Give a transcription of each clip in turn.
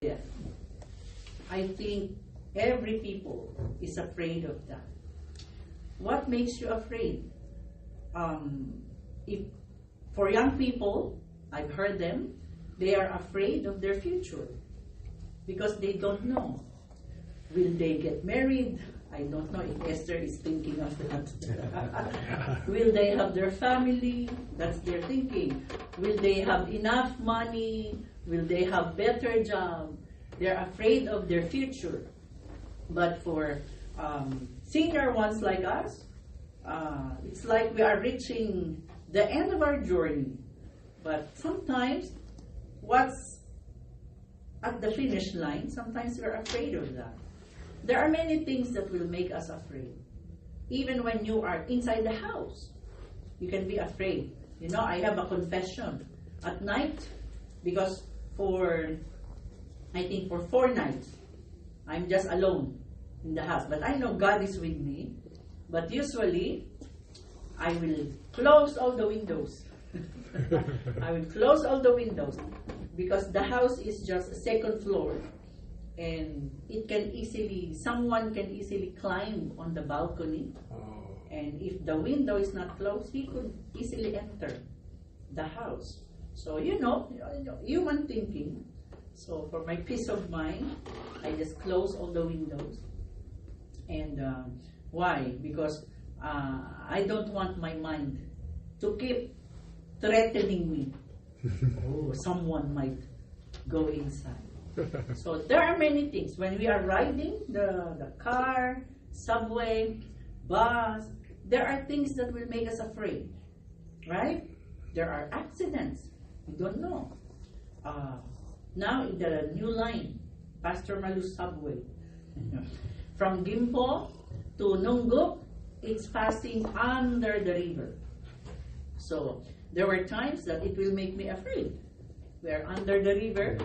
death. I think every people is afraid of that. What makes you afraid? If for young people, I've heard them, they are afraid of their future because they don't know. Will they get married? I don't know if Esther is thinking of that. Will they have their family? That's their thinking. Will they have enough money? Will they have better job? They're afraid of their future. But for senior ones like us, it's like we are reaching the end of our journey. But sometimes, what's at the finish line, sometimes we're afraid of that. There are many things that will make us afraid. Even when you are inside the house, you can be afraid. You know, I have a confession at night because I think for 4 nights, I'm just alone in the house. But I know God is with me. But usually, I will close all the windows. I will close all the windows because the house is just a second floor. And someone can easily climb on the balcony. And if the window is not closed, he could easily enter the house. So, human thinking. So, for my peace of mind, I just close all the windows. And why? Because I don't want my mind to keep threatening me. Oh, someone might go inside. So there are many things. When we are riding the car, subway, bus, there are things that will make us afraid. Right? There are accidents. We don't know. Now in the new line, Pastor Malu's subway. From Gimpo to Nunguk, it's passing under the river. So there were times that it will make me afraid. We're under the river.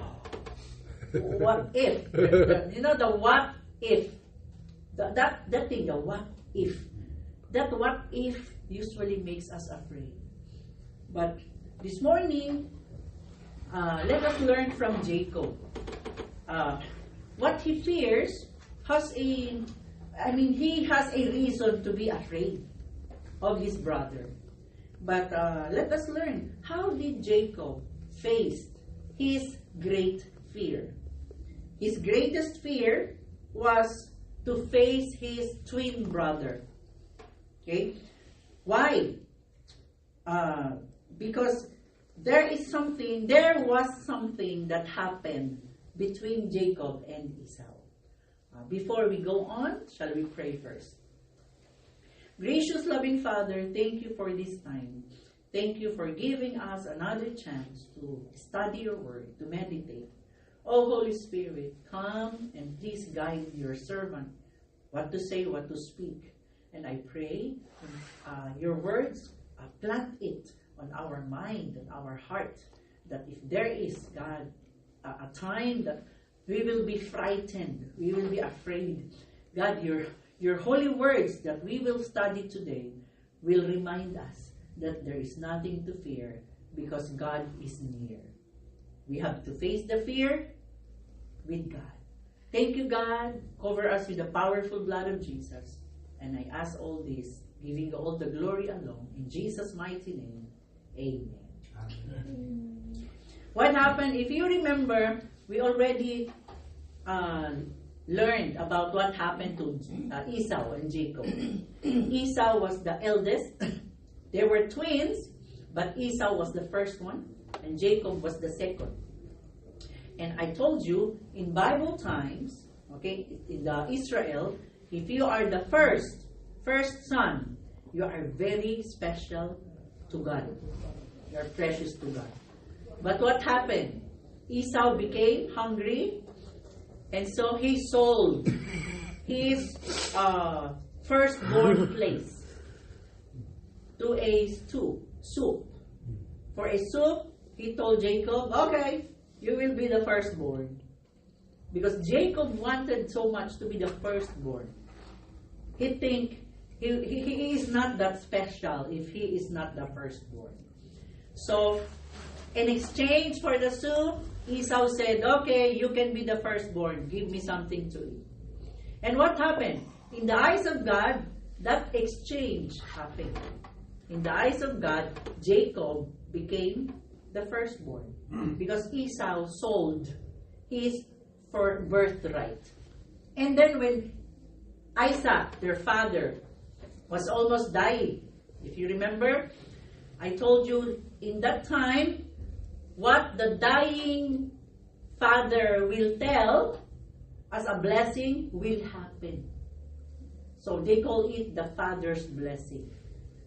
What if? The what if. That thing, the what if. That what if usually makes us afraid. But this morning, let us learn from Jacob. What he fears he has a reason to be afraid of his brother. But let us learn, how did Jacob face his great fear? His greatest fear was to face his twin brother. Okay? Why? Because there was something that happened between Jacob and Esau. Before we go on, shall we pray first? Gracious, loving Father, thank you for this time. Thank you for giving us another chance to study your word, to meditate. Oh, Holy Spirit, come and please guide your servant what to say, what to speak. And I pray your words, plant it on our mind and our heart, that if there is, God, a time that we will be frightened, we will be afraid, God, your holy words that we will study today will remind us that there is nothing to fear because God is near. We have to face the fear with God. Thank you, God. Cover us with the powerful blood of Jesus. And I ask all this, giving you all the glory alone. In Jesus' mighty name, amen. Amen. What happened? If you remember, we already learned about what happened to Esau and Jacob. Esau was the eldest. They were twins, but Esau was the first one, and Jacob was the second. And I told you, in Bible times, okay, in the Israel, if you are the first son, you are very special to God. You are precious to God. But what happened? Esau became hungry, and so he sold his firstborn place to a soup. For a soup, he told Jacob, okay, you will be the firstborn. Because Jacob wanted so much to be the firstborn. He think he is not that special if he is not the firstborn. So, in exchange for the soup, Esau said, okay, you can be the firstborn. Give me something to eat. And what happened? In the eyes of God, that exchange happened. In the eyes of God, Jacob became the firstborn because Esau sold his for birthright. And then when Isaac, their father, was almost dying, if you remember, I told you in that time what the dying father will tell as a blessing will happen. So they call it the father's blessing.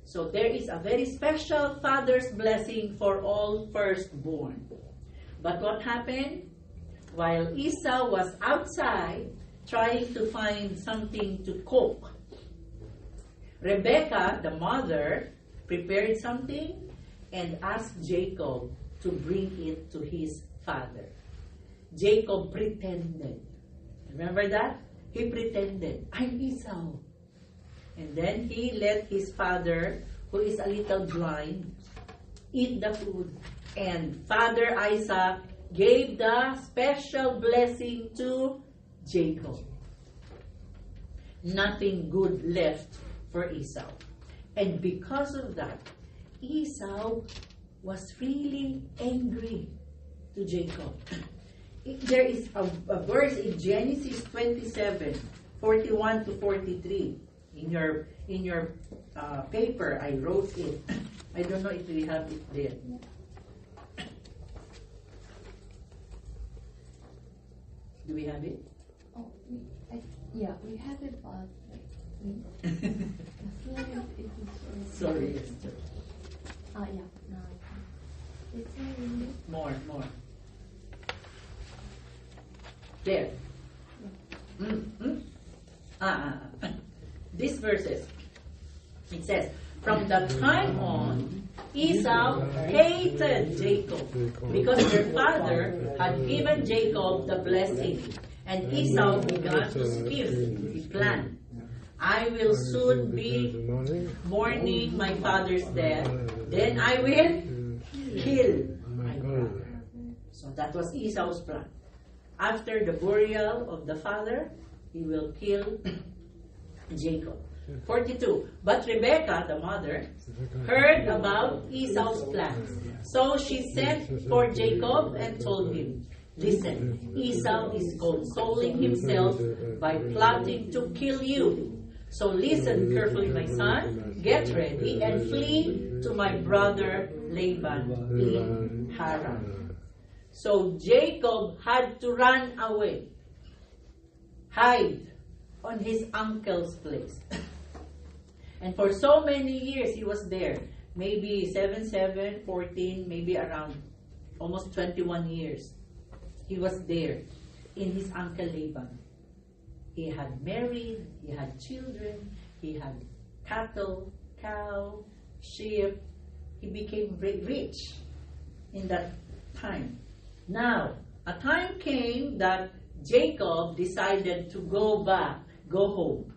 So there is a very special father's blessing for all firstborn. But what happened? While Esau was outside trying to find something to cook, Rebekah, the mother, prepared something and asked Jacob to bring it to his father. Jacob pretended. Remember that? He pretended, I'm Esau. And then he let his father, who is a little blind, eat the food. And Father Isaac gave the special blessing to Jacob. Nothing good left for Esau. And because of that, Esau was really angry to Jacob. There is a verse in Genesis 27, 41 to 43. In your paper, I wrote it. I don't know if we have it there. Do we have it? Oh, yeah, we have it, but Sorry, Esther. Yeah, no. It's More. There. These verses, it says, from the time on, Esau hated Jacob because their father had given Jacob the blessing. And Esau began to scheme. He planned, I will soon be mourning my father's death. Then I will kill my brother. So that was Esau's plan. After the burial of the father, he will kill Jacob. 42. But Rebekah, the mother, heard about Esau's plans. So she sent for Jacob and told him, listen, Esau is consoling himself by plotting to kill you. So listen carefully, my son, get ready and flee to my brother Laban in Haran. So Jacob had to run away, hide on his uncle's place. And for so many years he was there, maybe 14, maybe around almost 21 years. He was there in his uncle Laban. He had married, he had children, he had cattle, cow, sheep. He became rich in that time. Now, a time came that Jacob decided to go home.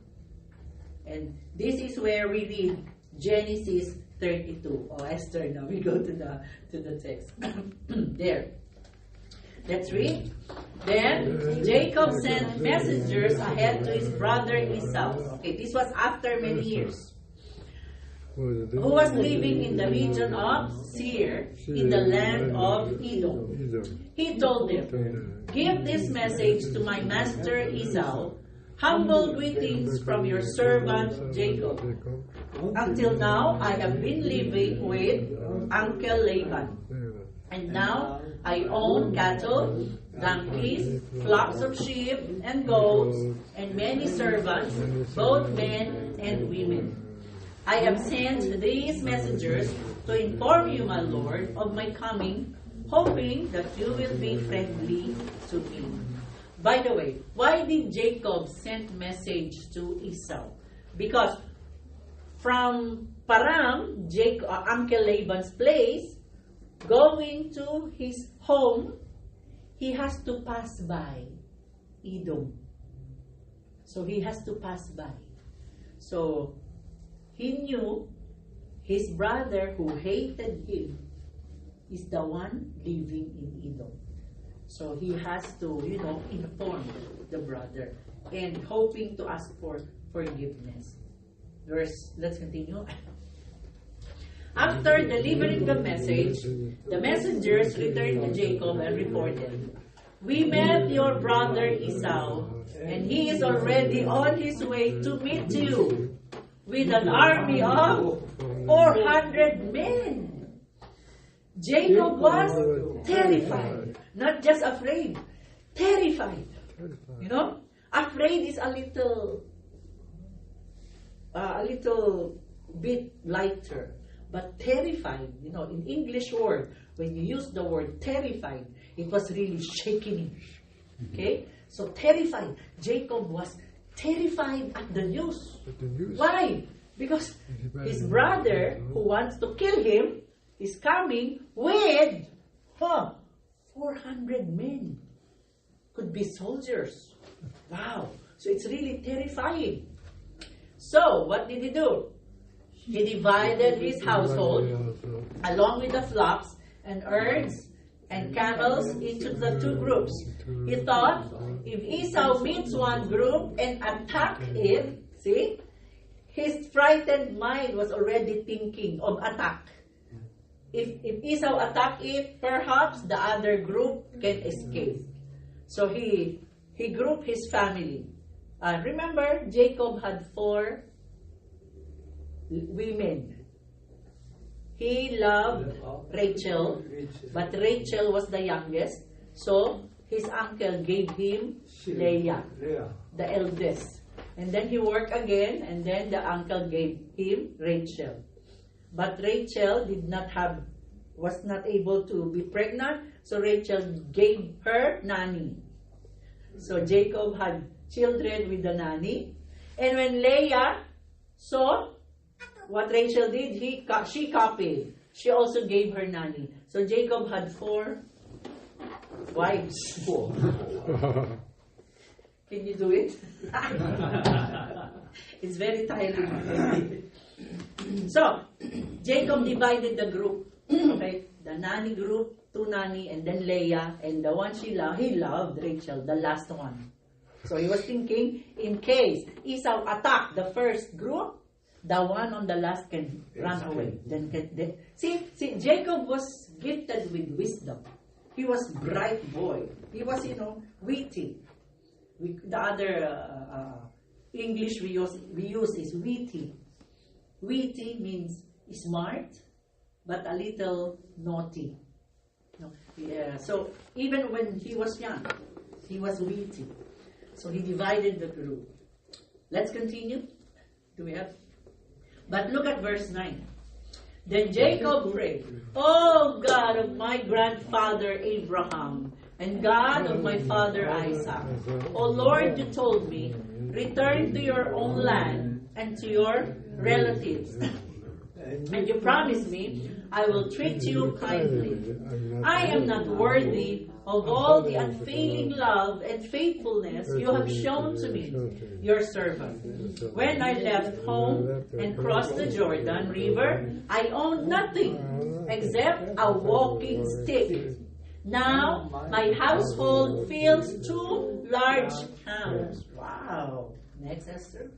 And this is where we read Genesis 32. Oh, Esther, now we go to the text. There. Let's read. Then Jacob sent messengers ahead to his brother Esau. Okay, this was after many years. Who was living in the region of Seir, in the land of Edom. He told them, give this message to my master Esau. Humble greetings from your servant Jacob. Until now, I have been living with Uncle Laban. And now I own cattle, donkeys, flocks of sheep and goats, and many servants, both men and women. I have sent these messengers to inform you, my lord, of my coming, hoping that you will be friendly to me. By the way, why did Jacob send message to Esau? Because from Paran, Uncle Laban's place, going to his home, he has to pass by Edom. So he has to pass by. So he knew his brother who hated him is the one living in Edom. So he has to, inform the brother and hoping to ask for forgiveness. Let's continue. After delivering the message, the messengers returned to Jacob and reported, "We met your brother Esau, and he is already on his way to meet you with an army of 400 men." Jacob was terrified, not just afraid, terrified. Afraid is a little bit lighter, but terrified, in English word, when you use the word terrified, it was really shaking him. Okay? So terrified. Jacob was terrified at the news. Why? Because his brother, who wants to kill him, is coming with 400 men. Could be soldiers. Wow. So it's really terrifying. So, what did he do? He divided his household along with the flocks and herds and camels into the two groups. He thought, if Esau meets one group and attack it, see, his frightened mind was already thinking of attack. If Esau attack it, perhaps the other group can escape. So he grouped his family. Remember, Jacob had 4 women. He loved Rachel, but Rachel was the youngest. So his uncle gave him Leah, the eldest. And then he worked again, and then the uncle gave him Rachel. But Rachel was not able to be pregnant, so Rachel gave her nanny. So Jacob had children with the nanny. And when Leah saw what Rachel did, she copied. She also gave her nanny. So Jacob had 4 wives. 4. Can you do it? It's very tiring. So, Jacob divided the group. Okay? The nanny group, 2 nanny, and then Leah, and the one he loved Rachel, the last one. So he was thinking, in case Esau attacked the first group, the one on the last can run away. See, Jacob was gifted with wisdom. He was bright boy. He was, witty. The other English we use is witty. Witty means smart, but a little naughty. So even when he was young, he was witty. So he divided the group. Let's continue. Do we have? But look at verse 9. Then Jacob prayed, "Oh God of my grandfather Abraham, and God of my father Isaac, O Lord, you told me, return to your own land and to your relatives. And you promised me, I will treat you kindly. I am not worthy of all the unfailing love and faithfulness you have shown to me, your servant. When I left home and crossed the Jordan River, I owned nothing except a walking stick. Now my household fills 2 large camels." Wow. Next, Esther.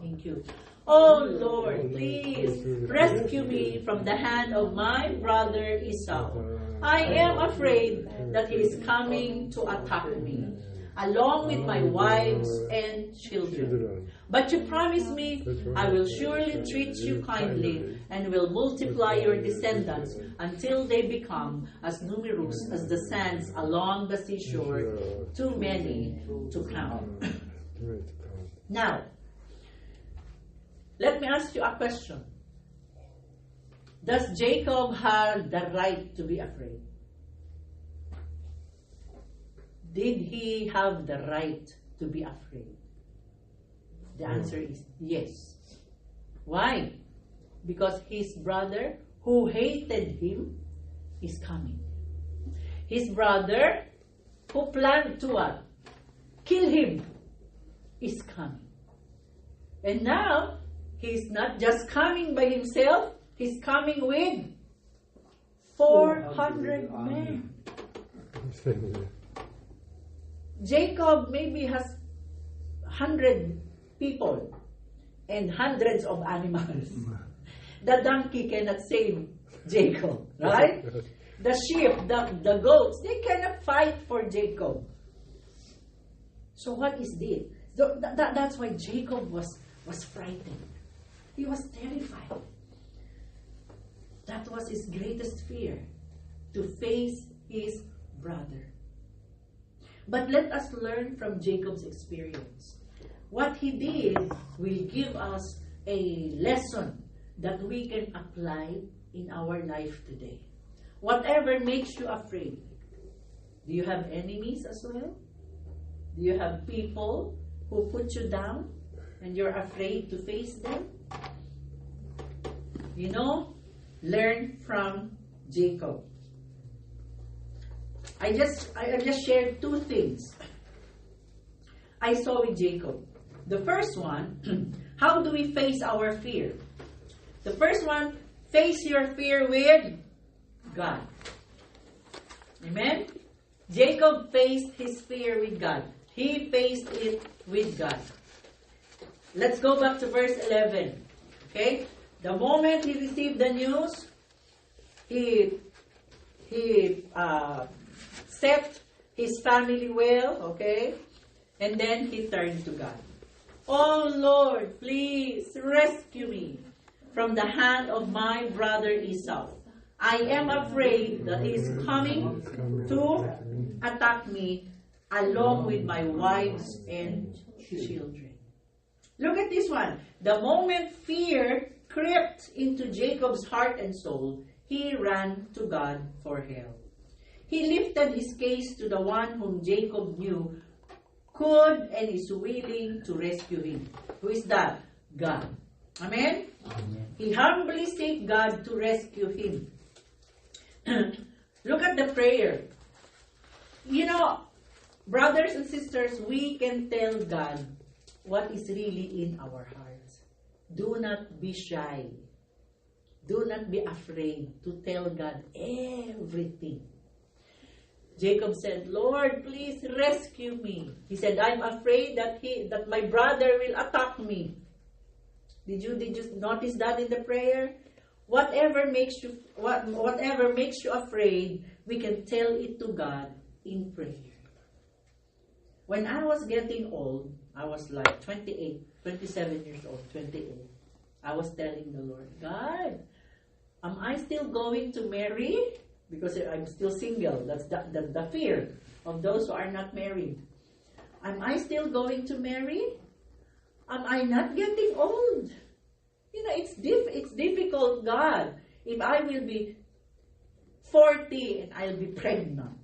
Thank you. "Oh Lord, please rescue me from the hand of my brother Esau. I am afraid that he is coming to attack me, along with my wives and children. But you promised me, I will surely treat you kindly and will multiply your descendants until they become as numerous as the sands along the seashore, too many to count." Now, let me ask you a question. Does Jacob have the right to be afraid? Did he have the right to be afraid? The answer is yes. Why? Because his brother, who hated him, is coming. His brother, who planned to kill him, is coming. And now, he's not just coming by himself, he's coming with 400 men. Jacob maybe has 100 people and hundreds of animals. The donkey cannot save Jacob, right? The sheep, the goats, they cannot fight for Jacob. So what is this? That's why Jacob was frightened. He was terrified. That was his greatest fear, to face his brother. But let us learn from Jacob's experience. What he did will give us a lesson that we can apply in our life today. Whatever makes you afraid. Do you have enemies as well? Do you have people who put you down and you're afraid to face them? You know, learn from Jacob. I just shared two things I saw with Jacob. The first one, how do we face our fear? The first one, face your fear with God. Amen? Jacob faced his fear with God. He faced it with God. Let's go back to verse 11. Okay? The moment he received the news, he set his family well, okay? And then he turned to God. Oh Lord, please rescue me from the hand of my brother Esau. I am afraid that he is coming to attack me along with my wives and children. Look at this one. The moment fear crept into Jacob's heart and soul, he ran to God for help. He lifted his case to the one whom Jacob knew could and is willing to rescue him. Who is that? God. Amen? He humbly sought God to rescue him. Look at the prayer. You know, brothers and sisters, we can tell God what is really in our hearts. Do not be shy. Do not be afraid to tell God everything. Jacob said, Lord, please rescue me. He said, I'm afraid that my brother will attack me. Did you notice that in the prayer? Whatever makes you afraid, we can tell it to God in prayer. When I was getting old, I was like 27 years old, 28. I was telling the Lord, God, am I still going to marry? Because I'm still single. That's the fear of those who are not married. Am I still going to marry? Am I not getting old? You know, it's difficult, God. If I will be 40 and I'll be pregnant.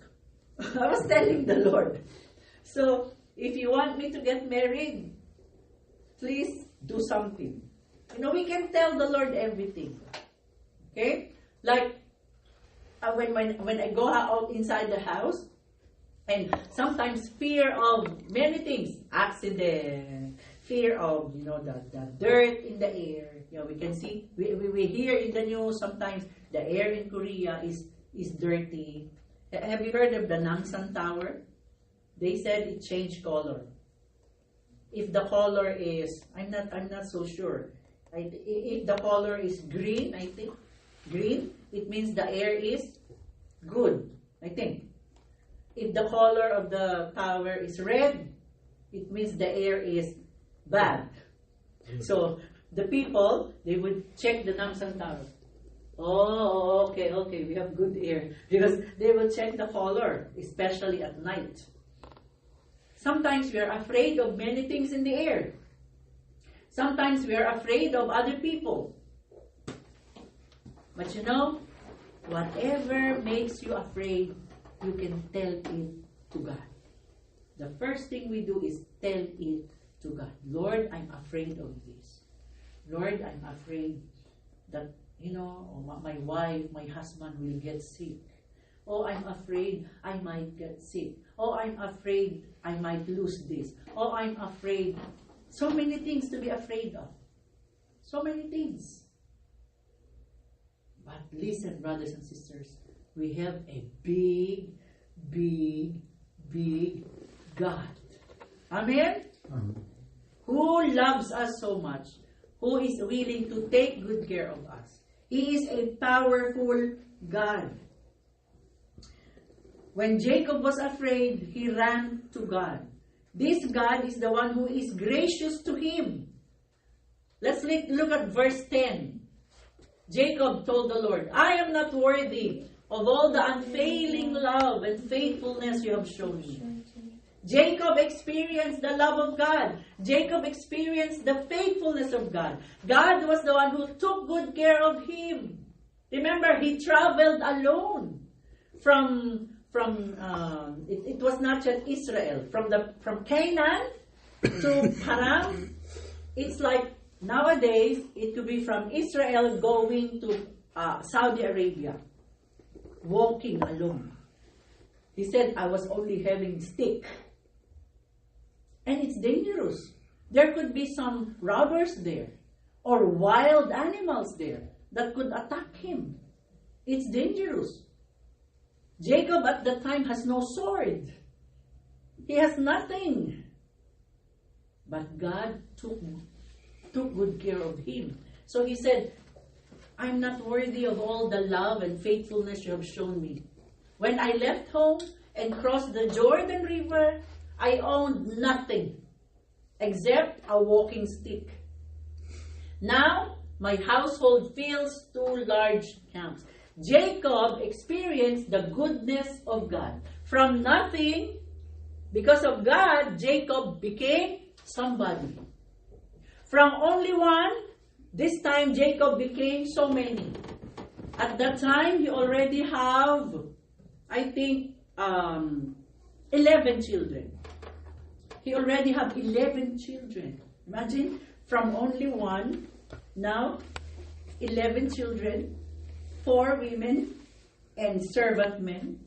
I was telling the Lord. So, if you want me to get married, please do something. You know, we can tell the Lord everything. Okay? Like, when I go out inside the house, and sometimes fear of many things, accident, fear of, the dirt in the air. We can see, we hear in the news sometimes the air in Korea is dirty. Have you heard of the Namsan Tower? They said it changed color. If the color is, I'm not so sure. If the color is green, I think, green, it means the air is good, I think. If the color of the tower is red, it means the air is bad. So, the people, they would check the Namsan Tower. Oh, okay, we have good air. Because they will check the color, especially at night. Sometimes we are afraid of many things in the air. Sometimes we are afraid of other people. But whatever makes you afraid, you can tell it to God. The first thing we do is tell it to God. Lord, I'm afraid of this. Lord, I'm afraid that, my wife, my husband will get sick. Oh, I'm afraid I might get sick. Oh, I'm afraid I might lose this. Oh, I'm afraid. So many things to be afraid of. So many things. But listen, brothers and sisters, we have a big big, big God. Amen? Who loves us so much, who is willing to take good care of us. He is a powerful God. When Jacob was afraid, he ran to God. This God is the one who is gracious to him. Let's look at verse 10. Jacob told the Lord, I am not worthy of all the unfailing love and faithfulness you have shown me. Jacob experienced the love of God. Jacob experienced the faithfulness of God. God was the one who took good care of him. Remember, he traveled alone it was not yet Israel. From Canaan to Haran, it's like nowadays it could be from Israel going to Saudi Arabia, walking alone. He said, I was only having stick. And it's dangerous. There could be some robbers there or wild animals there that could attack him. It's dangerous. Jacob at that time has no sword. He has nothing. But God took good care of him. So he said, I'm not worthy of all the love and faithfulness you have shown me. When I left home and crossed the Jordan River, I owned nothing except a walking stick. Now, my household fills 2 large camps. Jacob experienced the goodness of God. From nothing, because of God, Jacob became somebody. From only one, this time Jacob became so many. At that time, he already have, I think, 11 children. He already have 11 children. Imagine, from only one, now 11 children, 4 women, and servant men.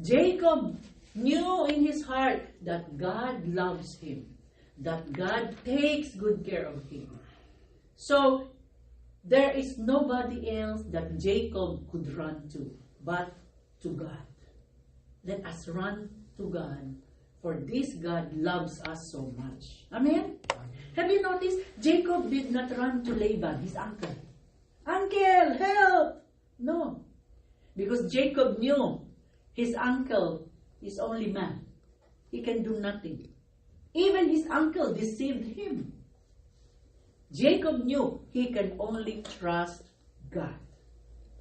Jacob knew in his heart that God loves him, that God takes good care of him. So, there is nobody else that Jacob could run to but to God. Let us run to God, for this God loves us so much. Amen? Have you noticed? Jacob did not run to Laban, his uncle. Uncle, help! No. Because Jacob knew his uncle is only man. He can do nothing. Even his uncle deceived him. Jacob knew he can only trust God.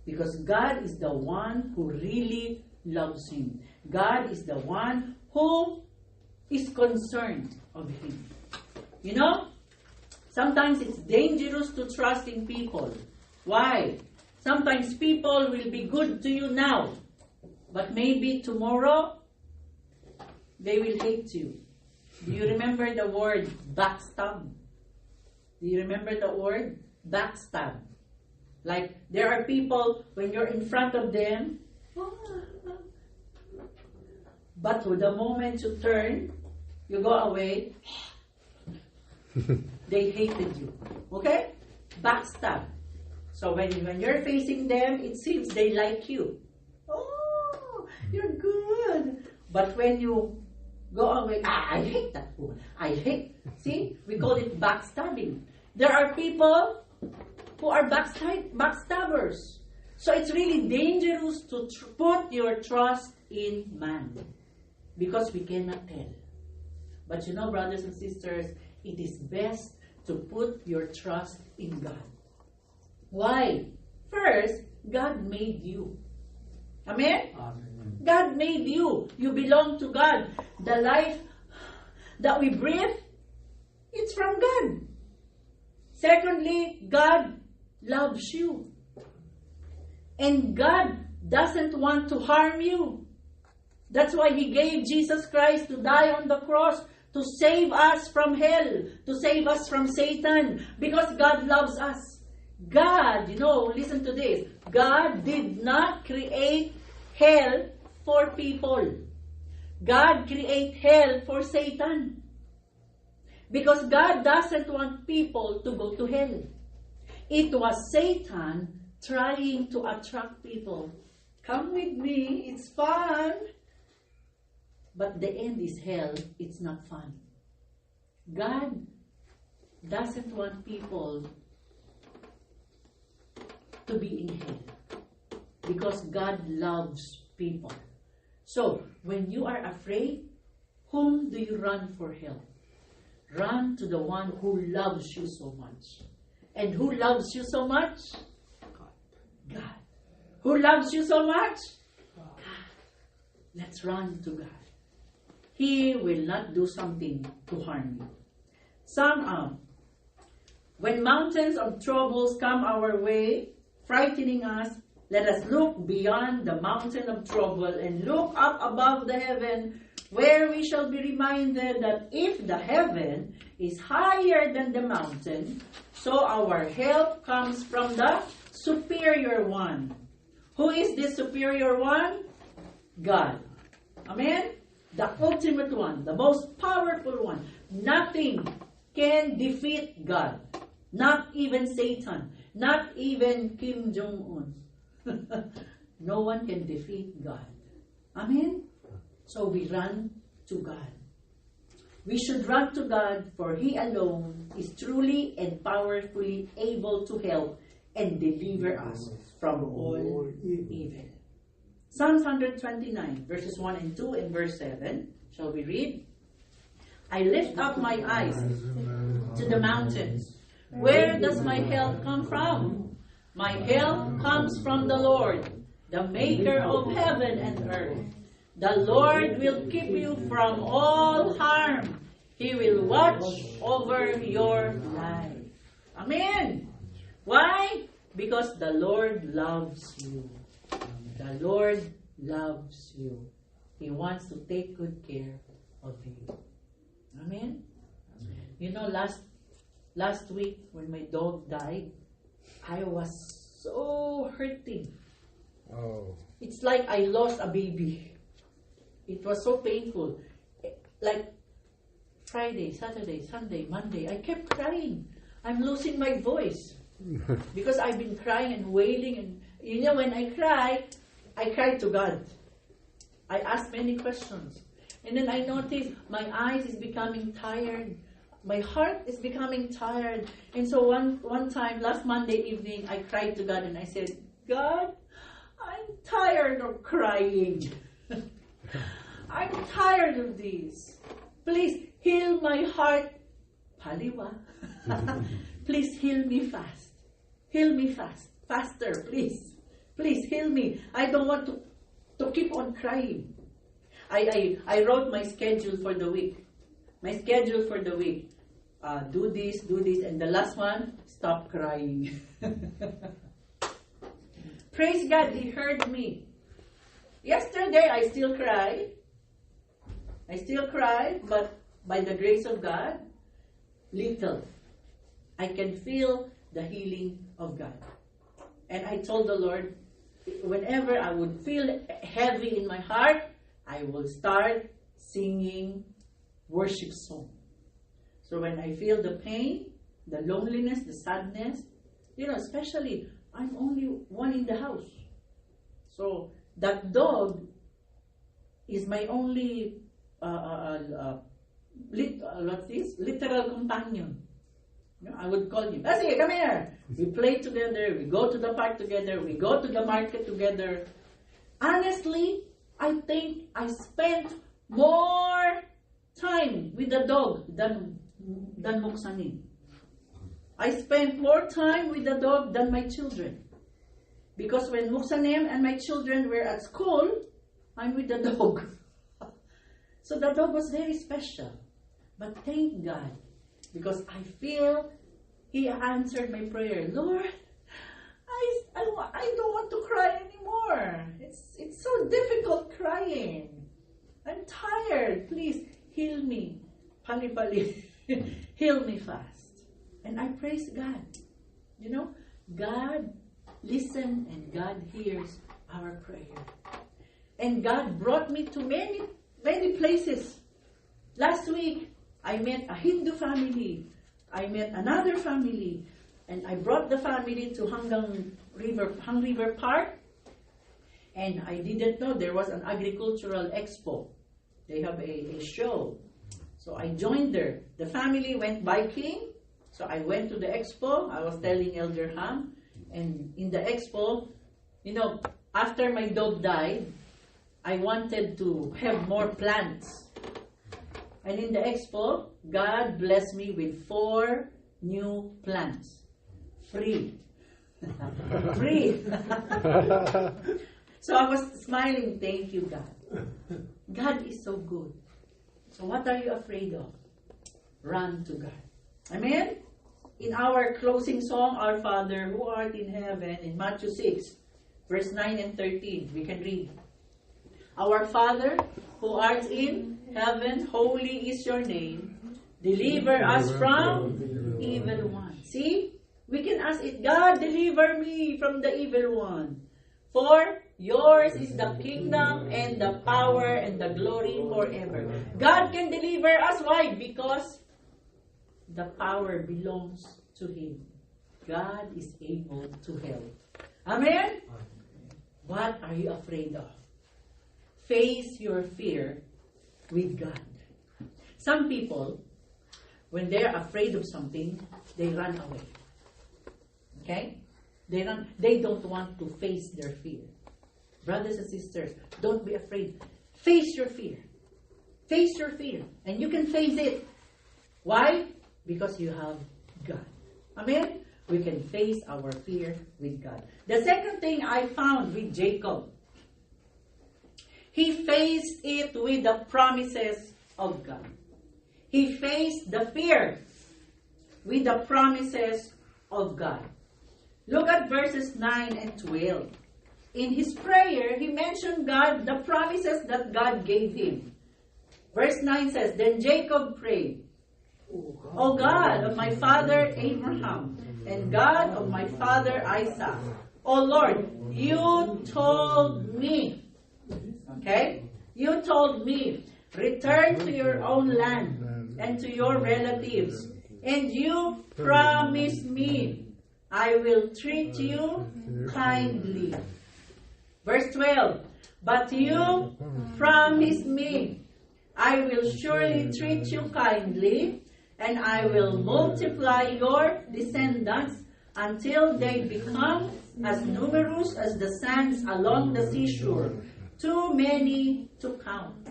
Because God is the one who really loves him. God is the one who is concerned of him. You know, sometimes it's dangerous to trust in people. Why? Sometimes people will be good to you now, but maybe tomorrow they will hate you. Do you remember the word backstab? Do you remember the word backstab? Like, there are people, when you're in front of them, but with the moment you turn, you go away, they hated you. Okay? Backstab. So when you're facing them, it seems they like you. Oh, you're good. But when you go away, I hate that woman. I hate. See, we call it backstabbing. There are people who are backstabbers. So it's really dangerous to put your trust in man, because we cannot tell. But you know, brothers and sisters, it is best to put your trust in God. Why? First, God made you. Amen? Amen. God made you. You belong to God. The life that we breathe, it's from God. Secondly, God loves you. And God doesn't want to harm you. That's why He gave Jesus Christ to die on the cross, to save us from hell, to save us from Satan, because God loves us. God, listen to this. God did not create hell for people. God created hell for Satan. Because God doesn't want people to go to hell. It was Satan trying to attract people. Come with me, it's fun. But the end is hell. It's not fun. God doesn't want people to be in hell. Because God loves people. So, when you are afraid, whom do you run for help? Run to the one who loves you so much. And who loves you so much? God. Who loves you so much? God. Let's run to God. He will not do something to harm you. When mountains of troubles come our way, frightening us, let us look beyond the mountain of trouble and look up above the heaven, where we shall be reminded that if the heaven is higher than the mountain, so our help comes from the superior one. Who is this superior one? God. Amen? The ultimate one, the most powerful one. Nothing can defeat God. Not even Satan. Not even Kim Jong-un. No one can defeat God. Amen? So we run to God. We should run to God, for He alone is truly and powerfully able to help and deliver us from all evil. Psalms 129, verses 1 and 2 and verse 7. Shall we read? I lift up my eyes to the mountains. Where does my help come from? My help comes from the Lord, the maker of heaven and earth. The Lord will keep you from all harm. He will watch over your life. Amen. Why? Because the Lord loves you. The Lord loves you. He wants to take good care of you. Amen. You know, last week when my dog died, I was so hurting. Oh. It's like I lost a baby. It was so painful. Like Friday, Saturday, Sunday, Monday, I kept crying. I'm losing my voice because I've been crying and wailing. And you know, when I cry to God. I ask many questions. And then I notice my eyes is becoming tired. My heart is becoming tired. And so one time, last Monday evening, I cried to God and I said, God, I'm tired of crying. I'm tired of this. Please heal my heart. Paliwa. Please heal me fast. Heal me fast. Faster, please. Please heal me. I don't want to keep on crying. I wrote my schedule for the week. My schedule for the week. Do this, and the last one, stop crying. Praise God, He heard me. Yesterday, I still cry. But by the grace of God, little. I can feel the healing of God. And I told the Lord, whenever I would feel heavy in my heart, I will start singing worship song. So when I feel the pain, the loneliness, the sadness, especially, I'm only one in the house. So that dog is my only literal companion. I would call him, Kasi, come here. We play together, we go to the park together, we go to the market together. Honestly, I think I spent more time with the dog than Muksanin. I spent more time with the dog than my children. Because when Muksanim and my children were at school, I'm with the dog. So the dog was very special. But thank God, because I feel He answered my prayer. Lord, I don't want to cry anymore. It's so difficult crying. I'm tired. Please heal me. Pali. Heal me fast. And I praise God. God listens and God hears our prayer. And God brought me to many, many places. Last week, I met a Hindu family. I met another family. And I brought the family to Hang River Park. And I didn't know there was an agricultural expo. They have a show. So I joined there. The family went biking. So I went to the expo. I was telling Elder Ham. And in the expo, after my dog died, I wanted to have more plants. And in the expo, God blessed me with 4 new plants. Free. Free. So I was smiling, thank you, God. God is so good. So what are you afraid of? Run to God. Amen? In our closing song, Our Father, who art in heaven, in Matthew 6, verse 9 and 13, we can read. Our Father, who art in heaven, holy is your name. Deliver us from evil one. See? We can ask it, God, deliver me from the evil one. For yours is the kingdom and the power and the glory forever. God can deliver us. Why? Because the power belongs to Him. God is able to help. Amen? What are you afraid of? Face your fear with God. Some people, when they're afraid of something, they run away. Okay? They don't want to face their fear. Brothers and sisters, don't be afraid. Face your fear. Face your fear. And you can face it. Why? Because you have God. Amen? We can face our fear with God. The second thing I found with Jacob, he faced it with the promises of God. He faced the fear with the promises of God. Look at verses 9 and 12. In his prayer, he mentioned God, the promises that God gave him. Verse 9 says, Then Jacob prayed, O God of my father Abraham, and God of my father Isaac, O Lord, you told me, okay? You told me, return to your own land and to your relatives, and you promised me, I will treat you kindly. Verse 12, but you promised me, I will surely treat you kindly, and I will multiply your descendants until they become as numerous as the sands along the seashore, too many to count.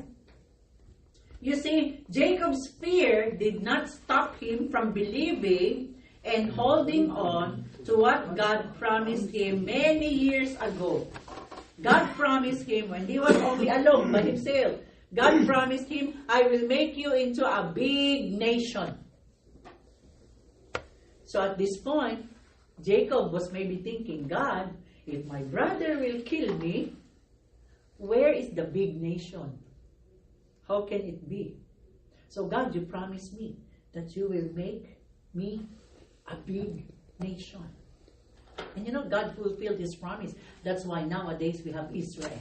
You see, Jacob's fear did not stop him from believing and holding on to what God promised him many years ago. God promised him when he was only alone by himself. God promised him, I will make you into a big nation. So at this point, Jacob was maybe thinking, God, if my brother will kill me, where is the big nation? How can it be? So God, you promised me that you will make me a big nation. And God fulfilled His promise. That's why nowadays we have Israel.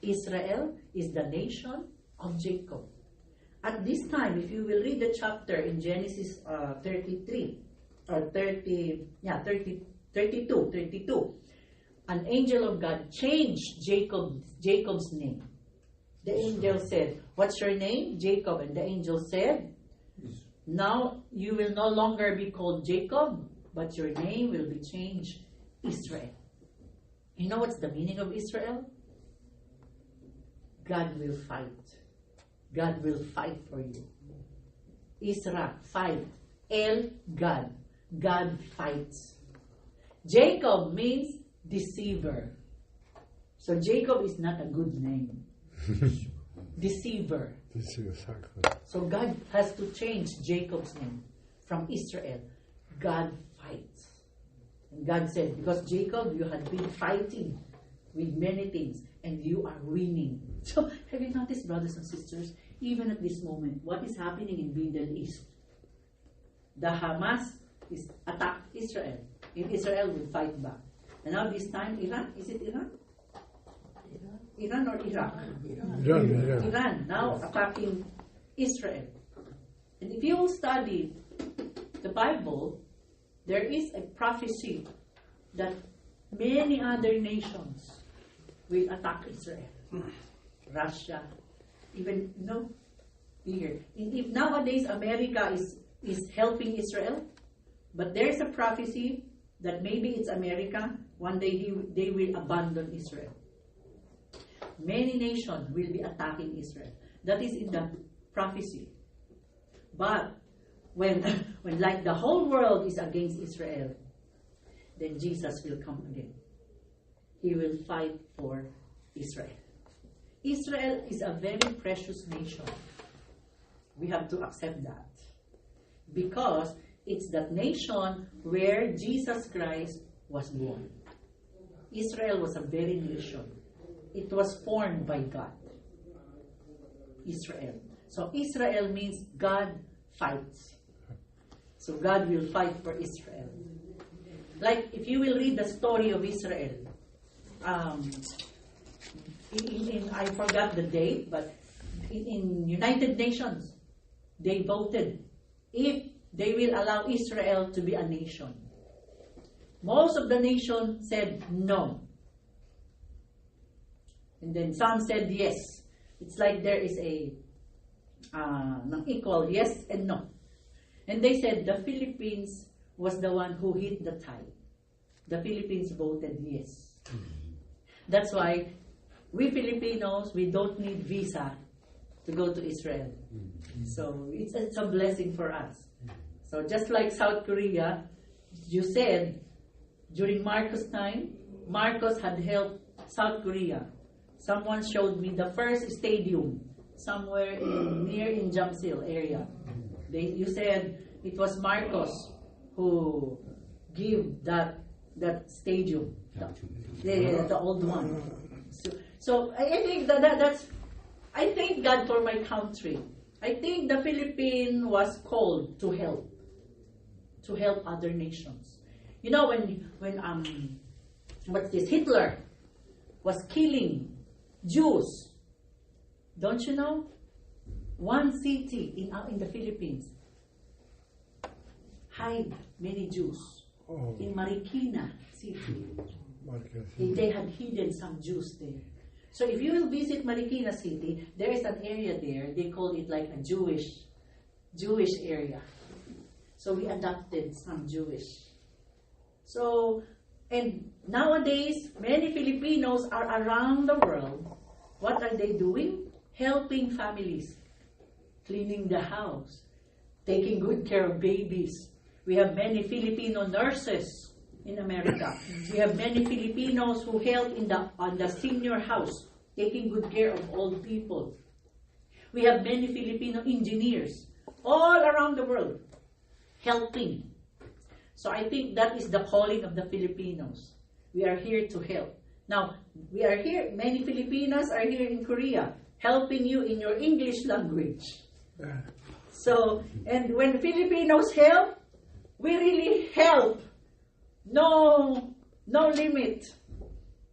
Israel is the nation of Jacob. At this time, if you will read the chapter in Genesis 32, an angel of God changed Jacob's name. The angel said, what's your name? Jacob. And the angel said, now you will no longer be called Jacob, but your name will be changed Israel. You know what's the meaning of Israel? God will fight. God will fight for you. Isra, fight. El, God. God fights. Jacob means deceiver. So Jacob is not a good name. Deceiver. So God has to change Jacob's name from Israel. God fights. And God said, because Jacob, you had been fighting with many things and you are winning. So have you noticed, brothers and sisters, even at this moment, what is happening in Middle East? The Hamas is attacked Israel. And Israel will fight back. And now this time, Iran, is it Iran? Iran or Iraq? Iran now attacking Israel. And if you will study the Bible, there is a prophecy that many other nations will attack Israel. Russia, even, here. If nowadays America is helping Israel, but there's a prophecy that maybe it's America, one day they will abandon Israel. Many nations will be attacking Israel. That is in the prophecy. But when like the whole world is against Israel, then Jesus will come again. He will fight for Israel. Israel is a very precious nation. We have to accept that. Because it's that nation where Jesus Christ was born. Israel was a very nation. It was formed by God. Israel. So Israel means God fights. So God will fight for Israel. Like if you will read the story of Israel, I forgot the date, but in United Nations, they voted if they will allow Israel to be a nation. Most of the nation said no. And then some said yes. It's like there is a equal yes and no. And they said the Philippines was the one who hit the tie. The Philippines voted yes. That's why we Filipinos, we don't need visa to go to Israel. So it's a blessing for us. So just like South Korea, you said during Marcos' time, Marcos had helped South Korea. Someone showed me the first stadium somewhere near in Jamsil area. You said it was Marcos who gave that stadium, the old one. So I think that's. I thank God for my country. I think the Philippines was called to help other nations. You know when Hitler was killing Jews. Don't you know? One city in the Philippines hide many Jews. In Marikina City. They had hidden some Jews there. So if you will visit Marikina City, there is an area there, they call it like a Jewish area. So we adopted some Jewish. So, and nowadays, many Filipinos are around the world. What are they doing? Helping families, cleaning the house, taking good care of babies. We have many Filipino nurses in America. We have many Filipinos who help on the senior house, taking good care of old people. We have many Filipino engineers all around the world helping. So I think that is the calling of the Filipinos. We are here to help. Now, we are here, many Filipinas are here in Korea, helping you in your English language. So, and when Filipinos help, we really help. No limit.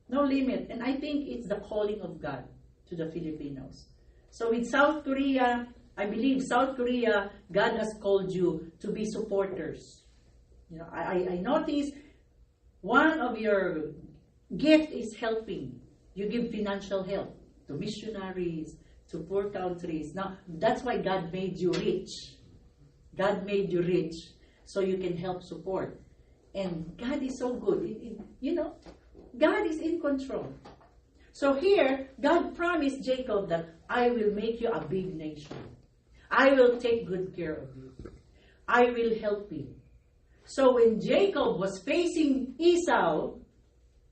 No limit. And I think it's the calling of God to the Filipinos. So with South Korea, I believe South Korea, God has called you to be supporters. You know, I notice one of your gift is helping. You give financial help to missionaries, to poor countries. Now, that's why God made you rich. God made you rich so you can help support. And God is so good. God is in control. So here, God promised Jacob that I will make you a big nation. I will take good care of you. I will help you. So when Jacob was facing Esau,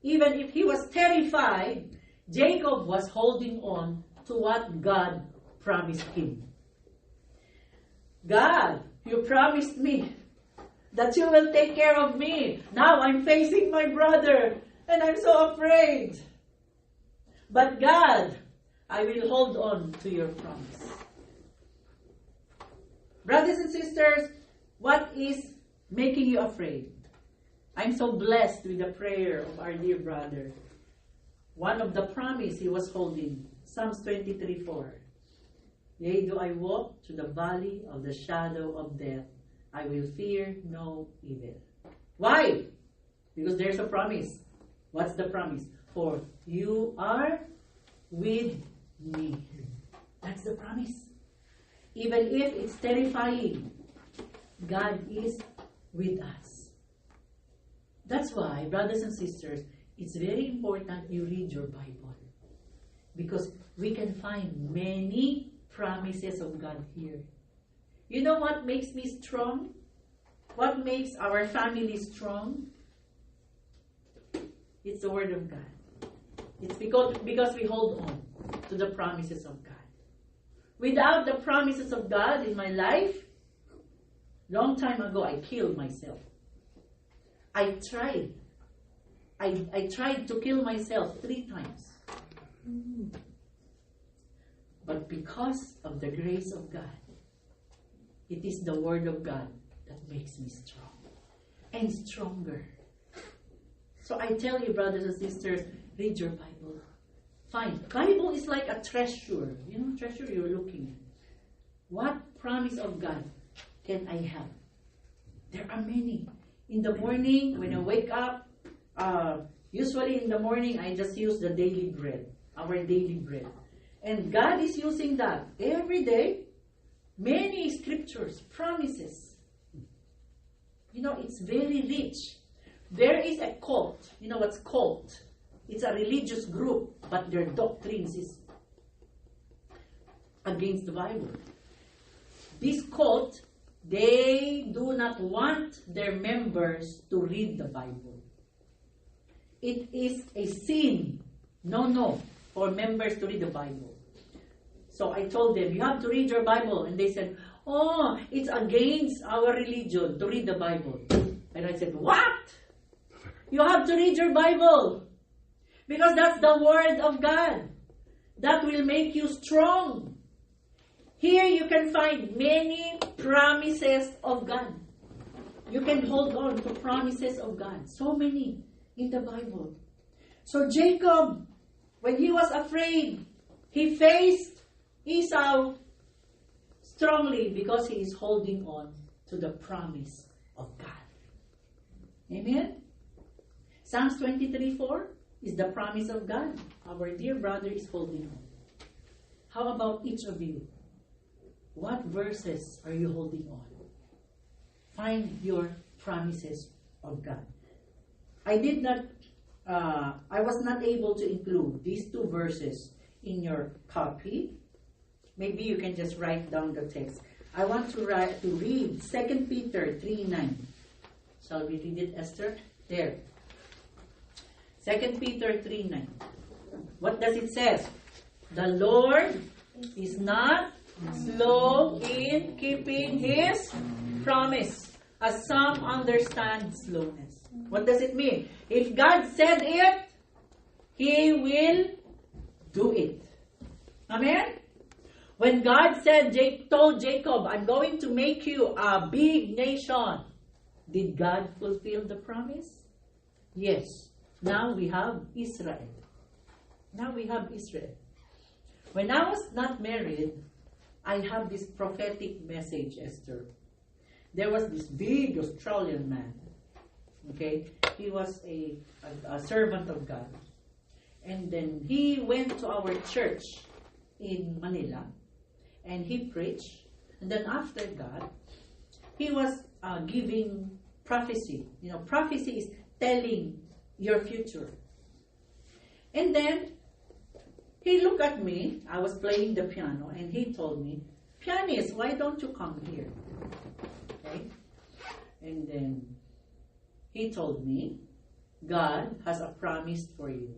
even if he was terrified, Jacob was holding on to what God promised him. God, you promised me that you will take care of me. Now I'm facing my brother and I'm so afraid. But God, I will hold on to your promise. Brothers and sisters, what is making you afraid? I'm so blessed with the prayer of our dear brother. One of the promise he was holding, Psalms 23:4. Yea, do I walk through the valley of the shadow of death, I will fear no evil. Why? Because there's a promise. What's the promise? for you are with me. That's the promise. Even if it's terrifying, God is with us. That's why, brothers and sisters, it's very important you read your Bible. Because we can find many promises of God here. You know what makes me strong? What makes our family strong? It's the Word of God. It's because we hold on to the promises of God. Without the promises of God in my life, long time ago I killed myself. I tried. I tried to kill myself 3 times. But because of the grace of God, it is the Word of God that makes me strong and stronger. So I tell you, brothers and sisters, read your Bible. Find. Bible is like a treasure. You know, treasure you're looking at. What promise of God can I have? There are many. In the morning, when I wake up, usually in the morning, I just use the daily bread, our daily bread. And God is using that every day. Many scriptures, promises. You know, it's very rich. There is a cult. You know what's cult? It's a religious group, but their doctrines is against the Bible. This cult, they do not want their members to read the Bible. It is a sin, no, for members to read the Bible. So I told them, you have to read your Bible. And they said, oh, it's against our religion to read the Bible. And I said, what? You have to read your Bible. Because that's the Word of God. That will make you strong. Here you can find many promises of God. You can hold on to promises of God. So many in the Bible. So Jacob, when he was afraid, he faced Esau strongly because he is holding on to the promise of God. Amen? Psalms 23:4 is the promise of God. Our dear brother is holding on. How about each of you? What verses are you holding on? Find your promises of God. I was not able to include these 2 verses in your copy. Maybe you can just write down the text. I want to read 2 Peter 3:9. Shall we read it, Esther? There. 2 Peter 3:9. What does it say? The Lord is not slow in keeping His promise, as some understand slowness. What does it mean? If God said it, He will do it. Amen? When God told Jacob, I'm going to make you a big nation, did God fulfill the promise? Yes. Now we have Israel. When I was not married, I have this prophetic message, Esther. There was this big Australian man. Okay? He was a servant of God. And then he went to our church in Manila. And he preached. And then after that, he was giving prophecy. You know, prophecy is telling your future. And then he looked at me. I was playing the piano, and he told me, "Pianist, why don't you come here?" Okay? And then he told me, God has a promise for you.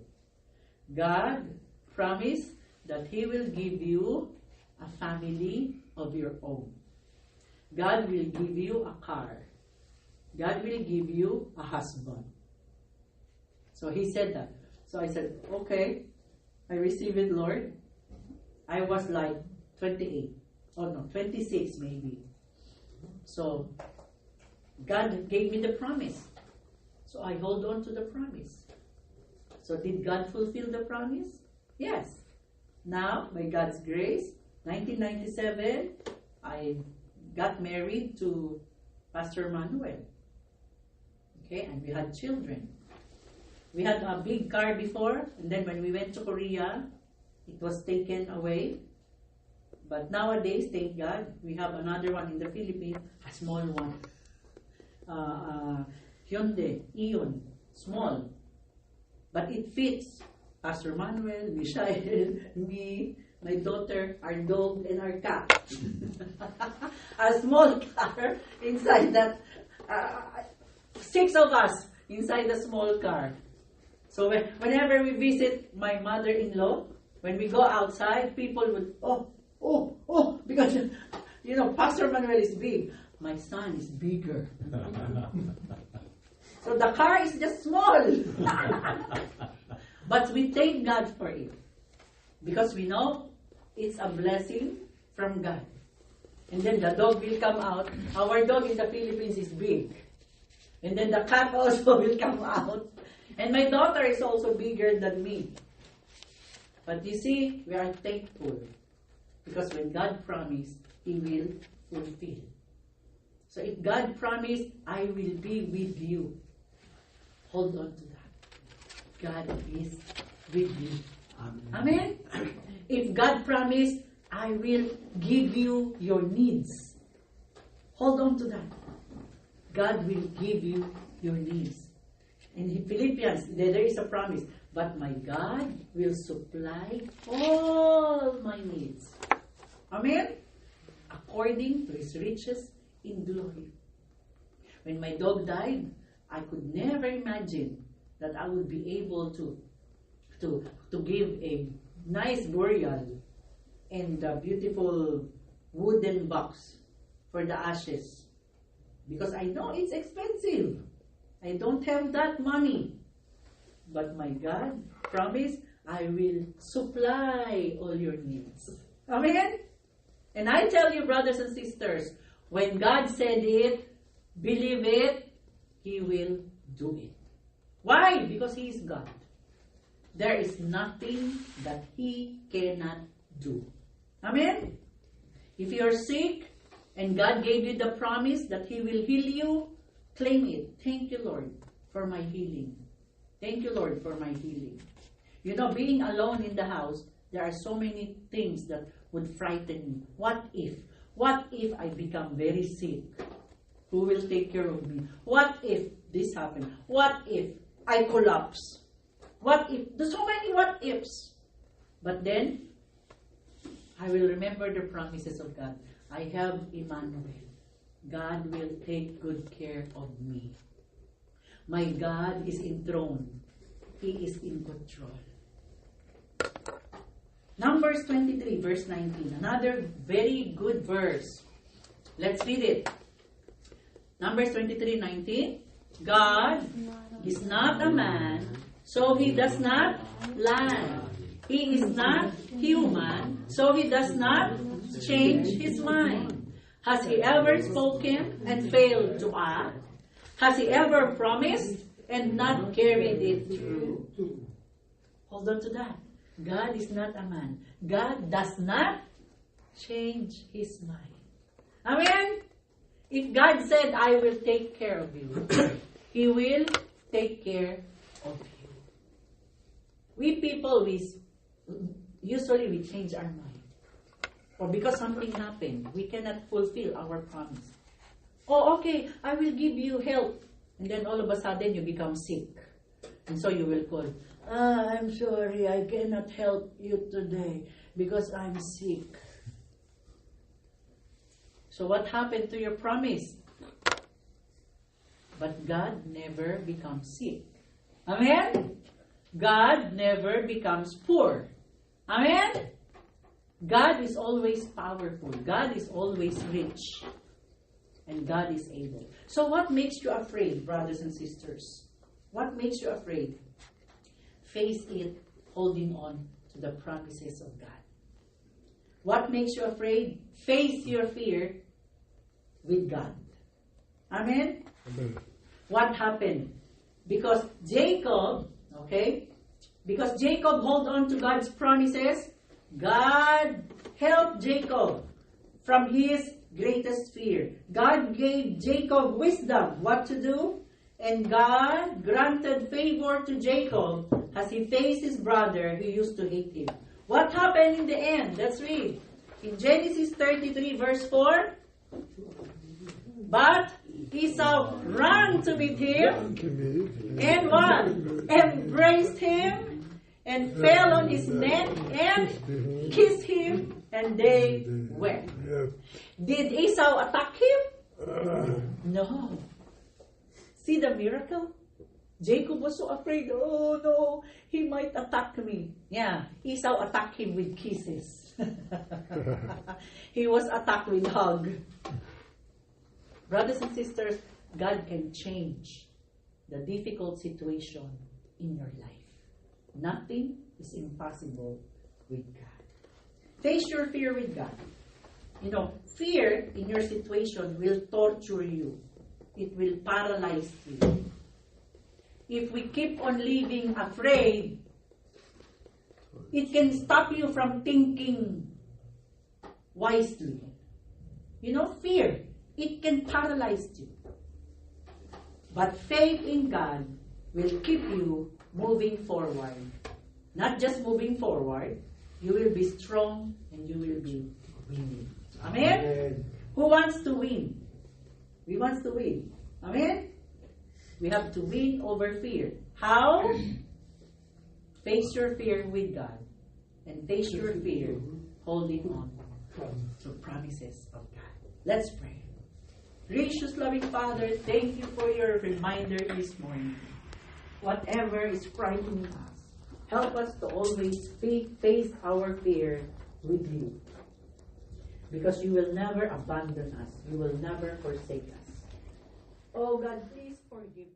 God promised that He will give you a family of your own. God will give you a car. God will give you a husband. So he said that. So I said, okay, I receive it, Lord. I was like 28. Oh no, 26 maybe. So God gave me the promise. So I hold on to the promise. So did God fulfill the promise? Yes. Now, by God's grace, 1997, I got married to Pastor Manuel. Okay, and we had children. We had a big car before, and then when we went to Korea, it was taken away. But nowadays, thank God, we have another one in the Philippines, a small one. Hyundai, Eon, small. But it fits Pastor Manuel, Michelle, me, my daughter, our dog, and our cat. A small car inside that, 6 of us inside the small car. So whenever we visit my mother-in-law, when we go outside, people would, because, Pastor Manuel is big. My son is bigger. So the car is just small. But we thank God for it. Because we know it's a blessing from God. And then the dog will come out. Our dog in the Philippines is big. And then the cat also will come out. And my daughter is also bigger than me. But you see, we are thankful. Because when God promised, He will fulfill. So if God promised, I will be with you. Hold on to that. God is with you. Amen? If God promised, I will give you your needs. Hold on to that. God will give you your needs. In Philippians, there is a promise. But my God will supply all my needs. Amen? According to His riches in glory. When my dog died, I could never imagine that I would be able to give a nice burial in the beautiful wooden box for the ashes. Because I know it's expensive. I don't have that money. But my God promised, I will supply all your needs. Amen? And I tell you, brothers and sisters, when God said it, believe it, He will do it. Why? Because He is God. There is nothing that He cannot do. Amen? If you are sick and God gave you the promise that He will heal you, claim it. Thank you, Lord, for my healing. Thank you, Lord, for my healing. Being alone in the house, there are so many things that would frighten me. What if? What if I become very sick? Who will take care of me? What if this happens? What if I collapse? What if? There's so many what ifs. But then, I will remember the promises of God. I have Emmanuel. God will take good care of me. My God is enthroned. He is in control. Numbers 23, verse 19. Another very good verse. Let's read it. Numbers 23:19. God is not a man, so He does not lie. He is not human, so He does not change His mind. Has He ever spoken and failed to act? Has He ever promised and not carried it through? Hold on to that. God is not a man. God does not change His mind. Amen? If God said, I will take care of you, He will take care of you. We people, usually we change our mind. Or because something happened, we cannot fulfill our promise. Oh, okay, I will give you help. And then all of a sudden, you become sick. And so you will call, I'm sorry, I cannot help you today because I'm sick. So what happened to your promise? But God never becomes sick. Amen? God never becomes poor. Amen? God is always powerful. God is always rich. And God is able. So what makes you afraid, brothers and sisters? What makes you afraid? Face it, holding on to the promises of God. What makes you afraid? Face your fear with God. Amen? What happened? Because Jacob held on to God's promises, God helped Jacob from his greatest fear. God gave Jacob wisdom what to do. And God granted favor to Jacob as he faced his brother who used to hate him. What happened in the end? Let's read. In Genesis 33 verse 4. But Esau ran to meet him and what? Embraced him and fell on his neck and kissed him, and they wept. Did Esau attack him? No. See the miracle? Jacob was so afraid. Oh no, he might attack me. Yeah, Esau attacked him with kisses. He was attacked with hug. Brothers and sisters, God can change the difficult situation in your life. Nothing is impossible with God. Face your fear with God. You know, fear in your situation will torture you. It will paralyze you. If we keep on living afraid, it can stop you from thinking wisely. You know, fear, it can paralyze you. But faith in God will keep you moving forward. Not just moving forward, you will be strong and you will be winning. Amen? Amen. Who wants to win? We want to win. Amen? We have to win over fear. How? Face your fear with God. And face your fear holding on to promises of God. Let's pray. Gracious loving Father, thank you for your reminder this morning. Whatever is frightening us, help us to always face our fear with you. Because you will never abandon us. You will never forsake us. Oh God, please forgive us.